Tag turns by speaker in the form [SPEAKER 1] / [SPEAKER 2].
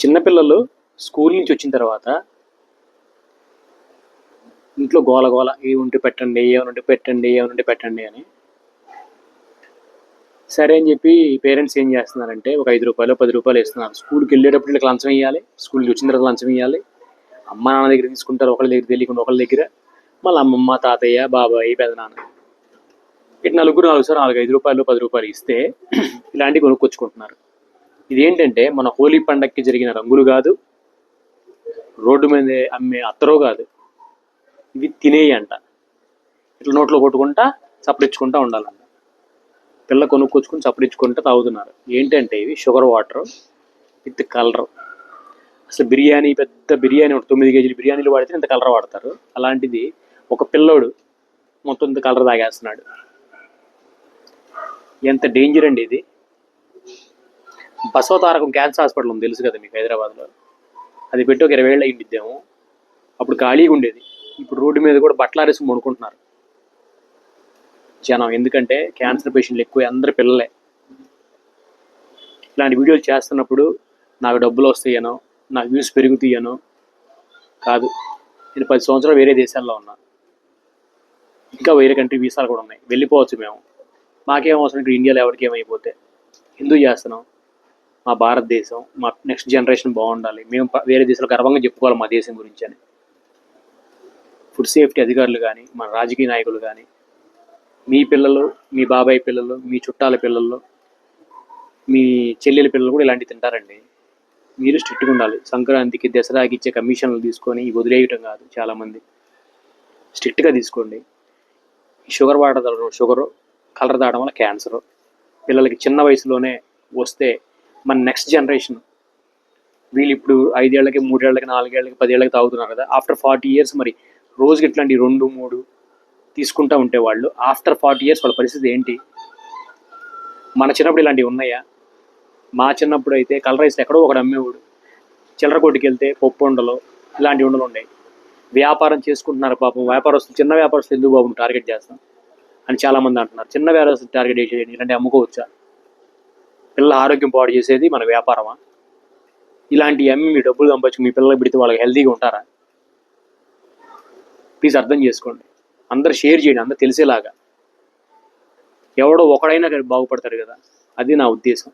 [SPEAKER 1] చిన్నపిల్లలు స్కూల్ నుంచి వచ్చిన తర్వాత ఇంట్లో గోల గోల ఏ ఉంటే పెట్టండి, ఏమనుంటే పెట్టండి, ఏమనుంటే పెట్టండి అని. సరే అని చెప్పి పేరెంట్స్ ఏం చేస్తున్నారంటే ఒక 5 రూపాయలు 10 రూపాయలు ఇస్తున్నారు. స్కూల్కి వెళ్ళేటప్పుడు వీళ్ళకి లంచం వేయాలి, స్కూల్కి వచ్చిన తర్వాత లంచం వేయాలి. అమ్మ నాన్న దగ్గర తీసుకుంటారు, ఒకళ్ళ దగ్గర తెలియకుండా ఒకళ్ళ దగ్గర. మళ్ళీ అమ్మమ్మ, తాతయ్య, బాబాయ్, పెదనాన్న ఇటు నలుగురు 4 5 రూపాయలు 10 రూపాయలు ఇస్తే ఇలాంటివి కొనుక్కొచ్చుకుంటున్నారు. ఇదేంటంటే మన హోలీ పండగకి జరిగిన రంగులు కాదు, రోడ్డు మీద అమ్మే అత్తరో కాదు, ఇవి తినేయి అంట. ఇట్లా నోట్లో కొట్టుకుంటా చప్పరించుకుంటా ఉండాలంట. పిల్ల కొనుక్కొచ్చుకుని చప్పరించుకుంటా తాగుతున్నారు. ఏంటంటే ఇవి షుగర్ వాటర్ విత్ కలర్. అసలు బిర్యానీ, పెద్ద బిర్యానీ 9 కేజీల బిర్యానీలు వాడితే ఇంత కలర్ వాడతారు. అలాంటిది ఒక పిల్లోడు మొత్తం ఇంత కలర్ తాగేస్తున్నాడు. ఎంత డేంజర్ అండి ఇది. బసవతారకం క్యాన్సర్ హాస్పిటల్ ఉంది, తెలుసు కదా మీకు, హైదరాబాద్లో. అది పెట్టి ఒక 20 ఏళ్ళు అయ్యిండిద్దాము. అప్పుడు ఖాళీగా ఉండేది. ఇప్పుడు రోడ్డు మీద కూడా బట్టలారేసి కొనుక్కుంటున్నారు జనం. ఎందుకంటే క్యాన్సర్ పేషెంట్లు ఎక్కువ, అందరు పిల్లలే. ఇలాంటి వీడియోలు చేస్తున్నప్పుడు నాకు డబ్బులు వస్తాయనో, నాకు వ్యూస్ పెరుగుతాయనో కాదు. నేను 10 సంవత్సరాలు వేరే దేశాల్లో ఉన్నా, ఇంకా వేరే కంట్రీ వీసాలు కూడా ఉన్నాయి, వెళ్ళిపోవచ్చు మేము. మాకేం అవసరం ఇక్కడ ఇండియాలో ఎవరికి ఏమైపోతే. ఎందుకు చేస్తున్నాం? మా భారతదేశం, మా నెక్స్ట్ జనరేషన్ బాగుండాలి, మేము వేరే దేశాలు గర్వంగా చెప్పుకోవాలి మా దేశం గురించి అని. ఫుడ్ సేఫ్టీ అధికారులు కానీ, మన రాజకీయ నాయకులు కానీ, మీ పిల్లలు, మీ బాబాయ్ పిల్లలు, మీ చుట్టాల పిల్లలు, మీ చెల్లెల పిల్లలు కూడా ఇలాంటివి తింటారండి. మీరు స్ట్రిక్ట్గా ఉండాలి. సంక్రాంతికి, దసరాకి ఇచ్చే కమిషన్లు తీసుకొని వదిలేయటం కాదు. చాలామంది స్ట్రిక్ట్గా తీసుకోండి. షుగర్ వాటర్ తాగడం, షుగరు, కలర్ తాగడం వల్ల క్యాన్సరు. పిల్లలకి చిన్న వయసులోనే వస్తే మన నెక్స్ట్ జనరేషన్, వీళ్ళు ఇప్పుడు 5 ఏళ్ళకి 3 ఏళ్ళకి 4 ఏళ్ళకి 10 ఏళ్ళకి తాగుతున్నారు కదా, ఆఫ్టర్ 40 years మరి రోజుకి ఇట్లాంటి 2 3 తీసుకుంటూ ఉంటే వాళ్ళు ఆఫ్టర్ 40 years వాళ్ళ పరిస్థితి ఏంటి? మన చిన్నప్పుడు ఇలాంటివి ఉన్నాయా? మా చిన్నప్పుడు అయితే కలర్ రైస్ ఎక్కడో ఒకడు అమ్మేవాడు. చిల్లర కొట్టుకు వెళ్తే పప్పు ఉండలు, ఇలాంటి ఉండలు ఉన్నాయి. వ్యాపారం చేసుకుంటున్నారు పాపం వ్యాపారస్తులు. చిన్న వ్యాపారస్తులు ఎందుకు బాబు టార్గెట్ చేస్తాం అని చాలామంది అంటున్నారు. చిన్న వ్యాపారస్తులు టార్గెట్ చేసేది ఇలాంటి అమ్ముకోవచ్చా? పిల్లల ఆరోగ్యం పాడు చేసేది మన వ్యాపారమా? ఇలాంటి అమ్మి మీ డబ్బులు సంపాదించి మీ పిల్లలు పెడితే వాళ్ళకి హెల్తీగా ఉంటారా? ప్లీజ్ అర్థం చేసుకోండి. అందరు షేర్ చేయండి, అందరు తెలిసేలాగా. ఎవడో ఒకడైనా బాగుపడతాడు కదా, అది నా ఉద్దేశం.